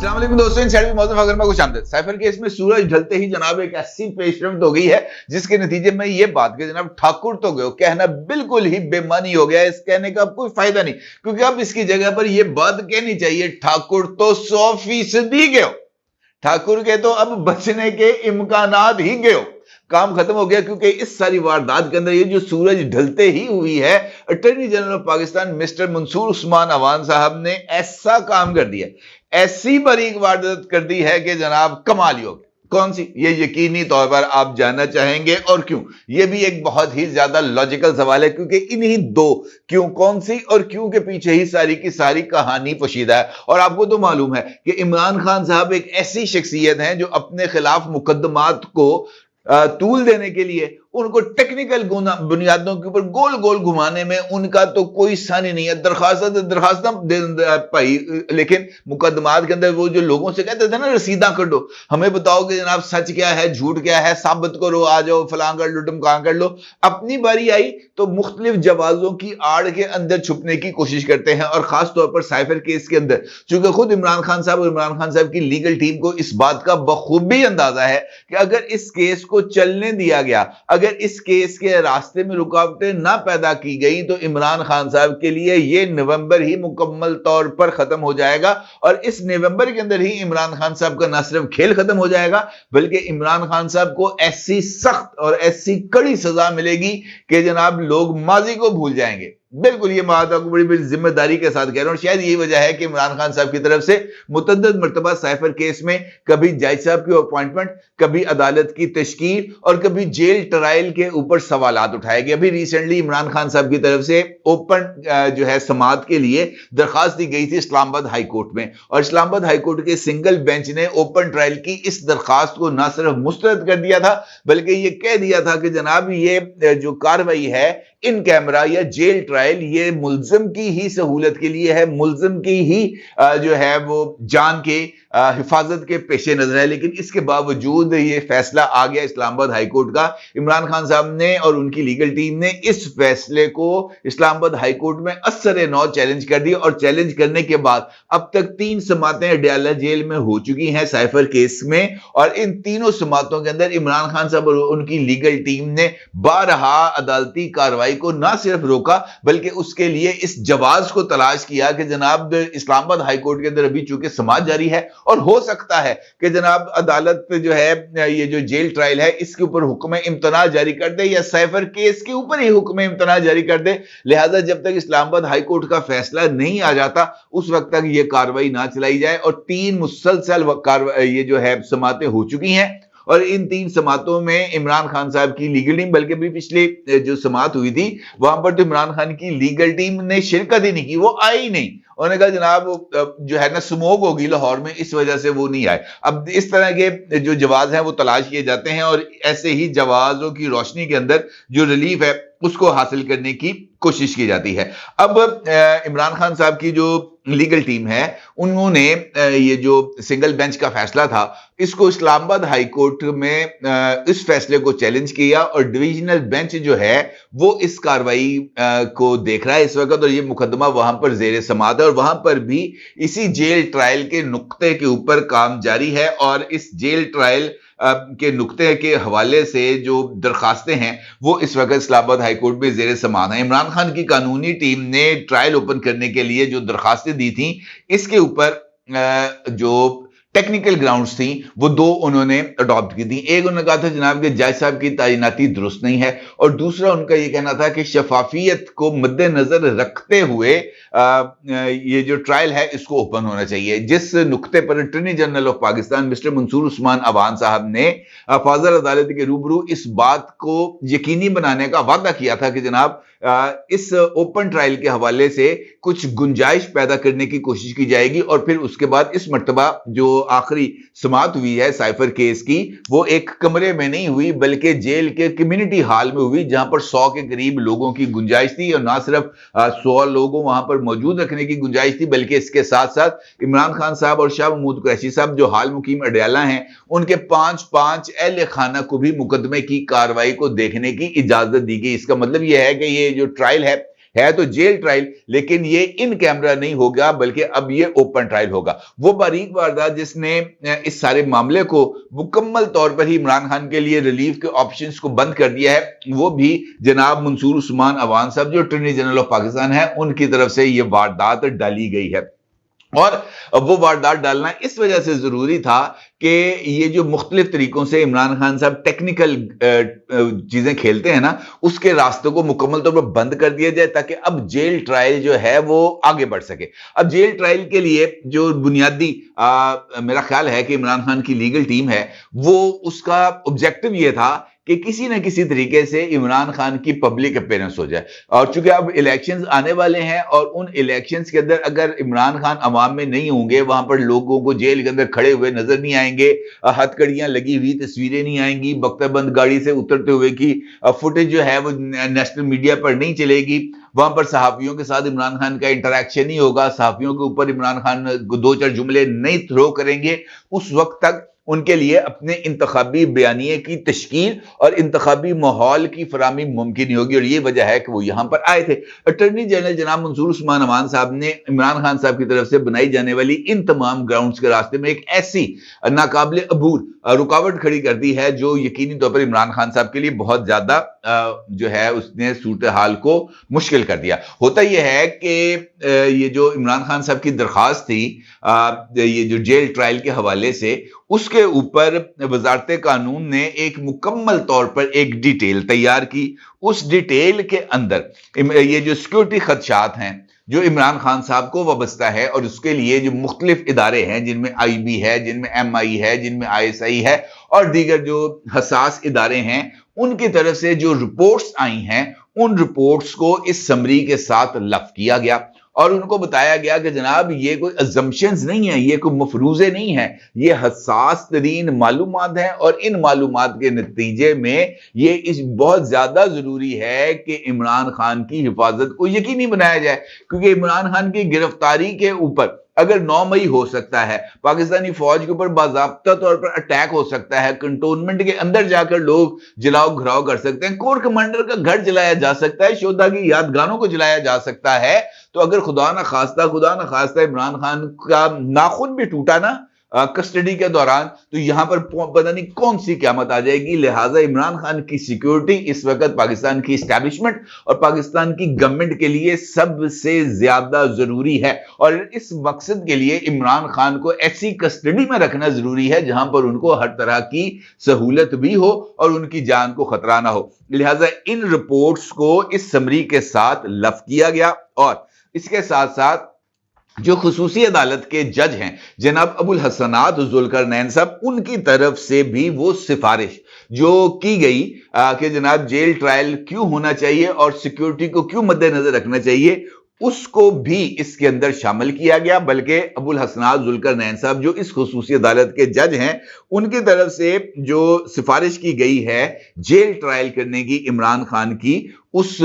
अस्सलाम वालेकुम दोस्तों, इन साइड मौजूद अगर मैं कुछ आमद साइफर केस में सूरज ढलते ही जनाब एक ऐसी पेशरफ्त हो गई है जिसके नतीजे में ये बात कि जनाब ठाकुर तो गए कहना बिल्कुल ही बेमानी हो गया है। इस कहने का अब कोई फायदा नहीं, क्योंकि अब इसकी जगह पर यह बात कहनी चाहिए ठाकुर तो 100% गए हो, ठाकुर के तो अब बचने के इम्कानात ही गए हो, काम खत्म हो गया। क्योंकि इस सारी वारदात के अंदर ये जो सूरज ढलते ही हुई है, attorney general of Pakistan mister Mansoor Usman Awan साहब ने ऐसा काम कर दिया, ऐसी बारीक वारदात कर दी है कि जनाब कमाल ही हो गया। कौन सी, ये यकीनी तौर पर आप जानना चाहेंगे और क्यों। ये भी एक बहुत ही ज्यादा लॉजिकल सवाल है, क्योंकि इन्हीं दो क्यों, कौन सी और क्यों के पीछे ही सारी की सारी कहानी पोशीदा है। और आपको तो मालूम है कि इमरान खान साहब एक ऐसी शख्सियत हैं जो अपने खिलाफ मुकदमात को तूल देने के लिए उनको टेक्निकल बुनियादों के ऊपर गोल गोल घुमाने में उनका तो कोई सानी नहीं है। दरखास्त भाई, लेकिन मुकदमात के अंदर वो जो लोगों से कहते थे ना रसीदा कर दो, हमें बताओ कि जनाब सच क्या है झूठ क्या है, साबित करो, आ जाओ फलां कर लो ढमकां कर लो। अपनी बारी आई तो मुख्तलिफ जवाजों की आड़ के अंदर छुपने की कोशिश करते हैं। और खास तौर पर साइफर केस के अंदर चूंकि खुद इमरान खान साहब और इमरान खान साहब की लीगल टीम को इस बात का बखूबी अंदाजा है कि अगर इस केस को चलने दिया गया, अगर इस केस के रास्ते में रुकावटें ना पैदा की गई, तो इमरान खान साहब के लिए यह नवंबर ही मुकम्मल तौर पर खत्म हो जाएगा। और इस नवंबर के अंदर ही इमरान खान साहब का न सिर्फ खेल खत्म हो जाएगा, बल्कि इमरान खान साहब को ऐसी सख्त और ऐसी कड़ी सजा मिलेगी कि जनाब लोग माजी को भूल जाएंगे। बिल्कुल, ये बात आपको बड़ी बड़ी जिम्मेदारी के साथ कह रहा हूं। शायद यही वजह है कि इमरान खान साहब की तरफ से मुतअद्दिद मर्तबा साइफर केस में कभी जज साहब की अपॉइंटमेंट, कभी अदालत की तश्कील और कभी जेल ट्रायल के ऊपर सवालात उठाए गए। अभी रिसेंटली इमरान खान साहब की तरफ से ओपन जो है समाअत के लिए दरखास्त दी गई थी इस्लामाबाद हाई कोर्ट में, और इस्लामाबाद हाई कोर्ट के सिंगल बेंच ने ओपन ट्रायल की इस दरखास्त को ना सिर्फ मुस्तरद कर दिया था, बल्कि ये कह दिया था कि जनाब ये जो कार्रवाई है इन कैमरा या जेल ट्रायल ये मुल्जिम की ही सहूलत के लिए है, मुल्जिम की ही जो है वो जान के हिफाजत के पेश नजर है। लेकिन इसके बावजूद ये फैसला आ गया इस्लामाबाद हाई कोर्ट का। इमरान खान साहब ने और उनकी लीगल टीम ने इस फैसले को इस्लामाबाद हाई कोर्ट में असर नौ चैलेंज कर दिया, और चैलेंज करने के बाद अब तक 3 समातें अडयाला जेल में हो चुकी हैं साइफर केस में। और इन तीनों समातों के अंदर इमरान खान साहब और उनकी लीगल टीम ने बारहा अदालती कार्रवाई को ना सिर्फ रोका, बल्कि उसके लिए इस जवाज को तलाश किया कि जनाब इस्लामाबाद हाई कोर्ट के अंदर अभी चूंकि समाअत जारी है, और हो सकता है कि जनाब अदालत जो है ये जो जेल ट्रायल है इसके ऊपर हुक्म इम्तना जारी कर दे, या साइफर केस के ऊपर ही हुक्म इम्तना जारी कर दे। लिहाजा जब तक इस्लामाबाद हाई कोर्ट का फैसला नहीं आ जाता उस वक्त तक ये कार्रवाई ना चलाई जाए। और 3 मुसलसल ये जो है समातें हो चुकी हैं, और इन 3 समातों में इमरान खान साहब की लीगल टीम, बल्कि भी पिछले जो समात हुई थी वहां पर तो इमरान खान की लीगल टीम ने शिरकत ही नहीं की, वो आई नहीं। उन्होंने कहा जनाब जो है ना स्मोक होगी लाहौर में, इस वजह से वो नहीं आए। अब इस तरह के जो जवाज हैं वो तलाश किए जाते हैं, और ऐसे ही जवाजों की रोशनी के अंदर जो रिलीफ है उसको हासिल करने की कोशिश की जाती है। अब इमरान खान साहब की जो लीगल टीम है उन्होंने ये जो सिंगल बेंच का फैसला था इसको इस्लामाबाद हाई कोर्ट में इस फैसले को चैलेंज किया, और डिविजनल बेंच जो है वो इस कार्रवाई को देख रहा है इस वक्त, और ये मुकदमा वहां पर जेर समाअत है, और वहां पर भी इसी जेल ट्रायल के नुक्ते के ऊपर काम जारी है। और इस जेल ट्रायल के नुक्ते के हवाले से जो दरखास्तें हैं वो इस वक्त इस्लामाबाद हाई कोर्ट में जेर समाअत है। इमरान खान की कानूनी टीम ने ट्रायल ओपन करने के लिए जो दरखास्तें दी थी इसके ऊपर जो टेक्निकल ग्राउंड्स थी वो 2 उन्होंने अडॉप्ट की थी। एक उन्होंने कहा था जनाब के जज साहब की तैनाती दुरुस्त नहीं है, और दूसरा उनका ये कहना था कि शफाफियत को मद्देनजर रखते हुए ये जो ट्रायल है इसको ओपन होना चाहिए। जिस नुक्ते पर attorney general of Pakistan mister Mansoor Usman Awan साहब ने फाजल अदालत के रूबरू इस बात को यकीनी बनाने का वादा किया था कि जनाब इस ओपन ट्रायल के हवाले से कुछ गुंजाइश पैदा करने की कोशिश की जाएगी, और फिर उसके बाद इस मर्तबा जो आखिरी समाअत हुई है साइफर केस की वो एक कमरे में नहीं हुई बल्कि जेल के कम्युनिटी हॉल में हुई, जहां पर 100 के करीब लोगों की गुंजाइश थी। और ना सिर्फ 100 लोगों वहां पर मौजूद रखने की गुंजाइश थी, बल्कि इसके साथ साथ इमरान खान साहब और शाह महमूद कुरैशी साहब जो हाल मुकीम अडयाला हैं उनके 5 अहले खाना को भी मुकदमे की कार्रवाई को देखने की इजाजत दी गई। इसका मतलब यह है कि ये जो ट्रायल है है तो जेल ट्रायल, लेकिन ये इन कैमरा नहीं होगा बल्कि अब ये ओपन ट्रायल होगा। वो बारीक वारदात जिसने इस सारे मामले को मुकम्मल तौर पर ही इमरान खान के लिए रिलीफ के ऑप्शंस को बंद कर दिया है, वो भी जनाब मंसूर उस्मान अवान साहब जो अटॉर्नी जनरल ऑफ पाकिस्तान है उनकी तरफ से ये वारदात डाली गई है। और वो वारदात डालना इस वजह से जरूरी था कि ये जो मुख्तलिफ तरीकों से इमरान खान साहब टेक्निकल चीजें खेलते हैं ना, उसके रास्तों को मुकम्मल तौर पर बंद कर दिया जाए ताकि अब जेल ट्रायल जो है वो आगे बढ़ सके। अब जेल ट्रायल के लिए जो बुनियादी मेरा ख्याल है कि इमरान खान की लीगल टीम है, वो उसका ऑब्जेक्टिव ये था कि किसी न किसी तरीके से इमरान खान की पब्लिक अपीयरेंस हो जाए। और चूंकि अब इलेक्शंस आने वाले हैं और उन इलेक्शंस के अंदर अगर इमरान खान अवाम में नहीं होंगे, वहां पर लोगों को जेल के अंदर खड़े हुए नजर नहीं आएंगे, हथकड़ियां लगी हुई तस्वीरें नहीं आएंगी, बख्तरबंद गाड़ी से उतरते हुए की फुटेज जो है वो नेशनल मीडिया पर नहीं चलेगी, वहां पर सहाफियों के साथ इमरान खान का इंटरेक्शन नहीं होगा, सहाफियों के ऊपर इमरान खान दो चार जुमले नहीं थ्रो करेंगे, उस वक्त तक उनके लिए अपने इंतखाबी बयानिए की तश्कील और इंतखाबी माहौल की फरामी मुमकिन नहीं होगी। और ये वजह है कि वो यहां पर आए थे। अटॉर्नी जनरल जनाब मंसूर उस्मान अवान साहब ने इमरान खान साहब की तरफ से बनाई जाने वाली इन तमाम ग्राउंड्स के रास्ते में एक ऐसी नाकाबिल अबूर रुकावट खड़ी कर दी है जो यकीनी तौर पर इमरान खान साहब के लिए बहुत ज्यादा जो है उसने सूरत हाल को मुश्किल कर दिया। होता यह है कि ये जो इमरान खान साहब की दरखास्त थी ये जो जेल ट्रायल के हवाले से, उसके ऊपर वजारत कानून ने एक मुकम्मल तौर पर एक डिटेल तैयार की। उस डिटेल के अंदर ये जो सिक्योरिटी खदशात हैं जो इमरान खान साहब को वाबस्ता है और उसके लिए जो मुख्तलिफ इदारे हैं जिनमें IB है, जिनमें MI है, जिनमें ISI है और दीगर जो हसास इदारे हैं, उनकी तरफ से जो रिपोर्ट्स आई हैं उन रिपोर्ट्स को इस समरी के साथ लफ किया गया और उनको बताया गया कि जनाब ये कोई अजम्पशंस नहीं है, ये कोई मफरूजे नहीं है, ये हसास तरीन मालूमात हैं और इन मालूमात के नतीजे में ये इस बहुत ज्यादा जरूरी है कि इमरान खान की हिफाजत को यकीनी बनाया जाए, क्योंकि इमरान खान की गिरफ्तारी के ऊपर अगर 9 मई हो सकता है, पाकिस्तानी फौज के ऊपर बाज़ाब्ता तौर पर अटैक हो सकता है, कंटोनमेंट के अंदर जाकर लोग जलाओ घराव कर सकते हैं, कोर कमांडर का घर जलाया जा सकता है, शोधा की यादगारों को जलाया जा सकता है, तो अगर खुदा ना खास्ता इमरान खान का नाखून भी टूटा ना कस्टडी के दौरान, तो यहां पर पता नहीं कौन सी क़यामत आ जाएगी। लिहाजा इमरान खान की सिक्योरिटी इस वक्त पाकिस्तान की एस्टैब्लिशमेंट और पाकिस्तान की गवर्नमेंट के लिए सबसे ज्यादा जरूरी है और इस मकसद के लिए इमरान खान को ऐसी कस्टडी में रखना जरूरी है जहां पर उनको हर तरह की सहूलत भी हो और उनकी जान को खतरा ना हो। लिहाजा इन रिपोर्ट्स को इस समरी के साथ लफ किया गया और इसके साथ साथ जो खुसूसी अदालत के जज हैं जनाब अबुल हसनात जुल्करनैन साहब, उनकी तरफ से भी वो सिफारिश जो की गई कि जनाब जेल ट्रायल क्यों होना चाहिए और सिक्योरिटी को क्यों मद्देनजर रखना चाहिए, उसको भी इसके अंदर शामिल किया गया। बल्कि अबुल हसनात जुल्करनैन साहब जो इस खुसूसी अदालत के जज हैं, उनकी तरफ से जो सिफारिश की गई है जेल ट्रायल करने की इमरान खान की, उस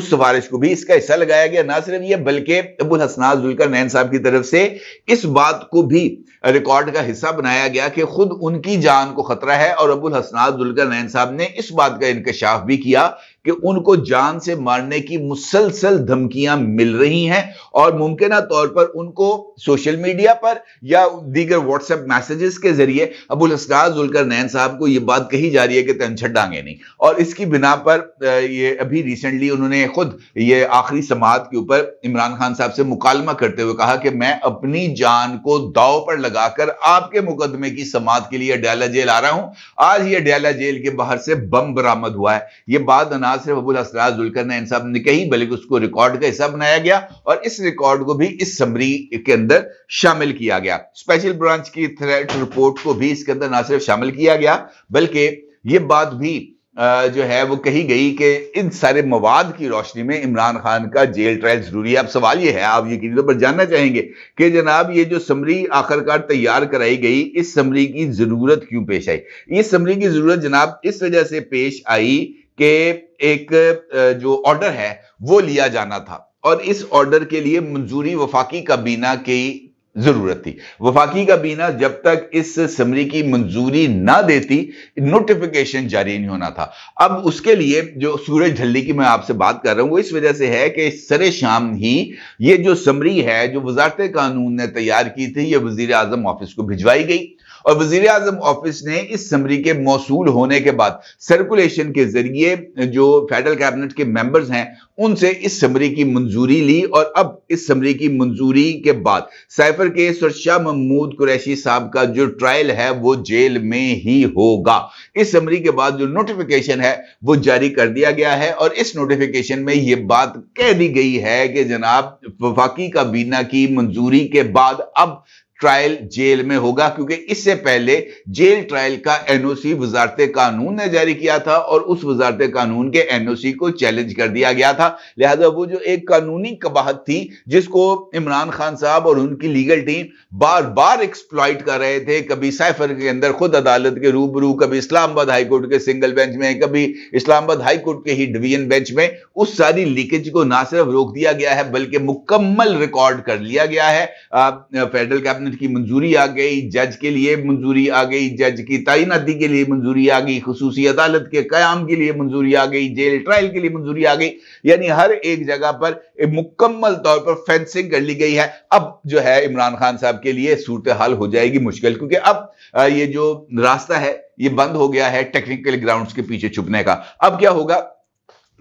सिफारिश को भी इसका हिस्सा लगाया गया। ना सिर्फ ये बल्कि अबुल हसनात जुल्करनैन साहब की तरफ से इस बात को भी रिकॉर्ड का हिस्सा बनाया गया कि खुद उनकी जान को खतरा है और अबुल हसनात जुल्करनैन साहब ने इस बात का इंकशाफ भी किया कि उनको जान से मारने की मुसलसल धमकियां मिल रही हैं और मुमकिना तौर पर उनको सोशल मीडिया पर या दीगर व्हाट्सएप मैसेजेस के जरिए अबुल हसनात जुल्करनैन साहब को यह बात कही जा रही है कि तेन छड़ांगे नहीं। और इसकी बिना पर ये अभी रिसेंटली उन्होंने खुद ये आखिरी समाअत के ऊपर इमरान खान साहब से मुकालमा करते हुए कहा कि मैं अपनी जान को दांव पर लगाकर आपके मुकदमे की समाअत के लिए अडयाला जेल आ रहा हूं। आज ही अडयाला जेल के बाहर से बम बरामद हुआ है। यह बात ना सिर्फ अबुल हसनात जुल्करनैन साहब ने कही बल्कि उसको रिकॉर्ड का हिस्सा बनाया गया और इस रिकॉर्ड को भी इस समरी के अंदर शामिल किया गया। स्पेशल ब्रांच की थ्रेट रिपोर्ट को भी इसके अंदर ना सिर्फ शामिल किया गया बल्कि यह बात भी जो है वो कही गई कि इन सारे मवाद की रोशनी में इमरान खान का जेल ट्रायल जरूरी है। अब सवाल ये है, आप यकीनी तौर पर जानना चाहेंगे कि जनाब ये जो समरी आखिरकार तैयार कराई गई, इस समरी की जरूरत क्यों पेश आई? इस समरी की जरूरत जनाब इस वजह से पेश आई कि एक जो ऑर्डर है वो लिया जाना था और इस ऑर्डर के लिए मंजूरी वफाकी काबीना की जरूरत थी। वफाकी काबीना जब तक इस समरी की मंजूरी ना देती, नोटिफिकेशन जारी नहीं होना था। अब उसके लिए जो सूरज ढलने की मैं आपसे बात कर रहा हूं वो इस वजह से है कि सरे शाम ही ये जो समरी है जो वजारत कानून ने तैयार की थी, ये वजीर आजम ऑफिस को भिजवाई गई और वजीर आजम ऑफिस ने इस समरी के मौसूल होने के बाद सर्कुलेशन के जरिए जो फेडरल कैबिनेट के मेंबर्स हैं उनसे इस समरी की मंजूरी ली और अब इस समरी की मंजूरी के बाद साइफर केस और शाह महमूद कुरैशी साहब का जो ट्रायल है वो जेल में ही होगा। इस समरी के बाद जो नोटिफिकेशन है वो जारी कर दिया गया है और इस नोटिफिकेशन में ये बात कह दी गई है कि जनाब वफाकी काबीना की मंजूरी के बाद अब ट्रायल जेल में होगा, क्योंकि इससे पहले जेल ट्रायल का एनओसी वजारत कानून ने जारी किया था और उस वजारत कानून के एनओसी को चैलेंज कर दिया गया था। लिहाजा वो जो एक कानूनी कबाहत थी जिसको इमरान खान साहब और उनकी लीगल टीम बार बार एक्सप्लॉइट कर रहे थे, कभी साइफर के अंदर खुद अदालत के रूबरू, कभी इस्लामाबाद हाई कोर्ट के सिंगल बेंच में, कभी इस्लामाबाद हाई कोर्ट के ही डिवीजन बेंच में, उस सारी लीकेज को ना सिर्फ रोक दिया गया है बल्कि मुकम्मल रिकॉर्ड कर लिया गया है। फेडरल कैबिनेट की मंजूरी आ गई, जज के लिए मंजूरी आ गई, जज की तैनाती के लिए मंजूरी आ गई, खुसूसी अदालत के कयाम के लिए मंजूरी आ गई, जेल ट्रायल के लिए मंजूरी आ गई, यानी हर एक जगह पर मुकम्मल तौर पर फेंसिंग कर ली गई है। अब जो है इमरान खान साहब के लिए सूरत हाल हो जाएगी मुश्किल, क्योंकि अब ये जो रास्ता है ये बंद हो गया है टेक्निकल ग्राउंड्स के पीछे छुपने का। अब क्या होगा,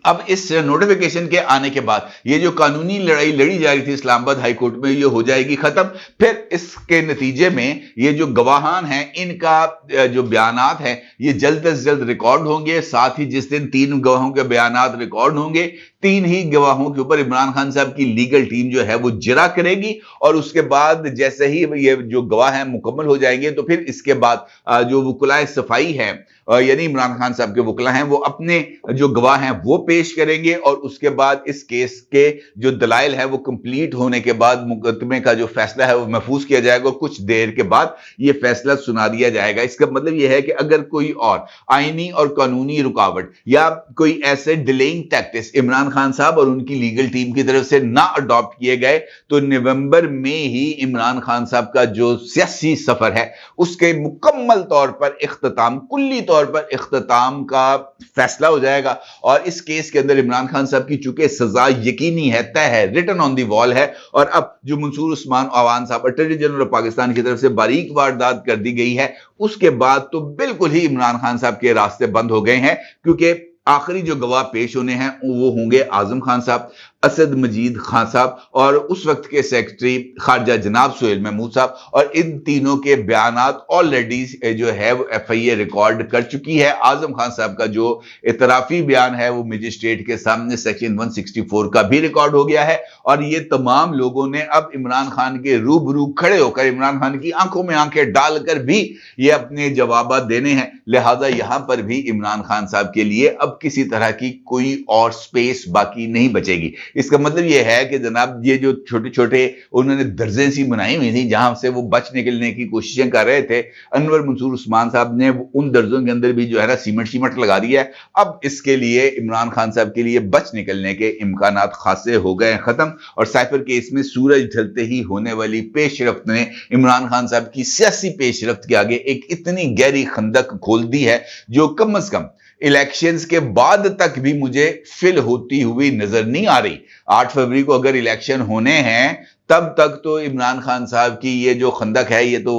अब इस नोटिफिकेशन के आने के बाद ये जो कानूनी लड़ाई लड़ी जा रही थी इस्लामाबाद हाई कोर्ट में ये हो जाएगी खत्म। फिर इसके नतीजे में ये जो गवाहान हैं इनका जो बयानात हैं ये जल्द से जल्द रिकॉर्ड होंगे। साथ ही जिस दिन 3 गवाहों के बयानात रिकॉर्ड होंगे, 3 ही गवाहों के ऊपर इमरान खान साहब की लीगल टीम जो है वो जिरा करेगी और उसके बाद जैसे ही ये जो गवाह हैं मुकम्मल हो जाएंगे तो फिर इसके बाद जो वकुलाए सफाई है यानी इमरान खान साहब के वकला हैं वो अपने जो गवाह हैं वो पेश करेंगे और उसके बाद इस केस के जो दलाइल है वो कंप्लीट होने के बाद मुकदमे का जो फैसला है वो महफूज किया जाएगा और कुछ देर के बाद ये फैसला सुना दिया जाएगा। इसका मतलब यह है कि अगर कोई और आईनी और कानूनी रुकावट या कोई ऐसे डिलेइंग टैक्टिक्स इमरान खान साहब और उनकी लीगल टीम की तरफ से ना अडॉप्ट किए गए तो नवंबर में ही इमरान खान साहब का जो सियासी सफर है उसके मुकम्मल तौर पर इख्तिताम, कुल्ली तौर पर इख्तिताम का फैसला हो जाएगा। और इस केस के अंदर इमरान खान साहब की चूंकि सजा यकीनी है, तय है, रिटन ऑन दी वॉल है और अब जो मंसूर उस्मान अवान साहब अटॉर्नी जनरल ऑफ पाकिस्तान की तरफ से बारीक वारदात कर दी गई है, उसके बाद तो बिल्कुल ही इमरान खान साहब के रास्ते बंद हो गए हैं, क्योंकि आखिरी जो गवाह पेश होने हैं वो होंगे आजम खान साहब, असद मजीद खान साहब और उस वक्त के सेक्रेटरी खारजा जनाब सुहेल महमूद साहब। और इन तीनों के बयानात ऑलरेडी जो है वो FIA रिकॉर्ड कर चुकी है। आजम खान साहब का जो इतराफी बयान है वो मजिस्ट्रेट के सामने सेक्शन 164 का भी रिकॉर्ड हो गया है और ये तमाम लोगों ने अब इमरान खान के रूबरू खड़े होकर, इमरान खान की आंखों में आंखें डालकर भी ये अपने जवाब देने हैं। लिहाजा यहां पर भी इमरान खान साहब के लिए अब किसी तरह की कोई और स्पेस बाकी नहीं बचेगी। इसका मतलब यह है कि जनाब ये जो छोटे छोटे उन्होंने दर्जें सी बनाई हुई थी जहां से वो बच निकलने की कोशिशें कर रहे थे, अनवर मंसूर उस्मान साहब ने उन दर्जों के अंदर भी जो है ना सीमेंट लगा दिया है। अब इसके लिए इमरान खान साहब के लिए बच निकलने के इम्कानात खासे हो गए खत्म और साइफर केस में सूरज ढलते ही होने वाली पेशरफ्त ने इमरान खान साहब की सियासी पेशरफ्त के आगे एक इतनी गहरी खंदक खोल दी है जो कम से कम इलेक्शंस के बाद तक भी मुझे फिल होती हुई नजर नहीं आ रही। 8 फरवरी को अगर इलेक्शन होने हैं तब तक तो इमरान खान साहब की ये जो खंदक है ये तो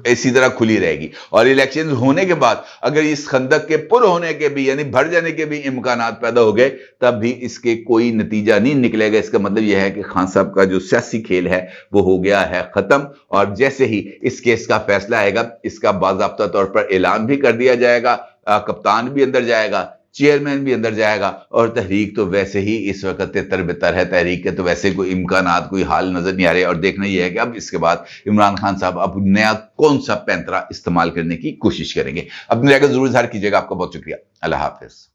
इसी तरह खुली रहेगी और इलेक्शन होने के बाद अगर इस खंदक के पुर होने के भी यानी भर जाने के भी इम्कानात पैदा हो गए तब भी इसके कोई नतीजा नहीं निकलेगा। इसका मतलब यह है कि खान साहब का जो सियासी खेल है वो हो गया है खत्म और जैसे ही इस केस का फैसला आएगा इसका बाज़ाब्ता तौर पर ऐलान भी कर दिया जाएगा, कप्तान भी अंदर जाएगा, चेयरमैन भी अंदर जाएगा और तहरीक तो वैसे ही इस वक्त तर-बतर है। तहरीक के तो वैसे कोई इम्कानात, कोई हाल नजर नहीं आ रहे और देखना यह है कि अब इसके बाद इमरान खान साहब अब नया कौन सा पैंतरा इस्तेमाल करने की कोशिश करेंगे। अपनी राय जरूर इज़हार कीजिएगा। आपका बहुत शुक्रिया। अल्लाह हाफिज।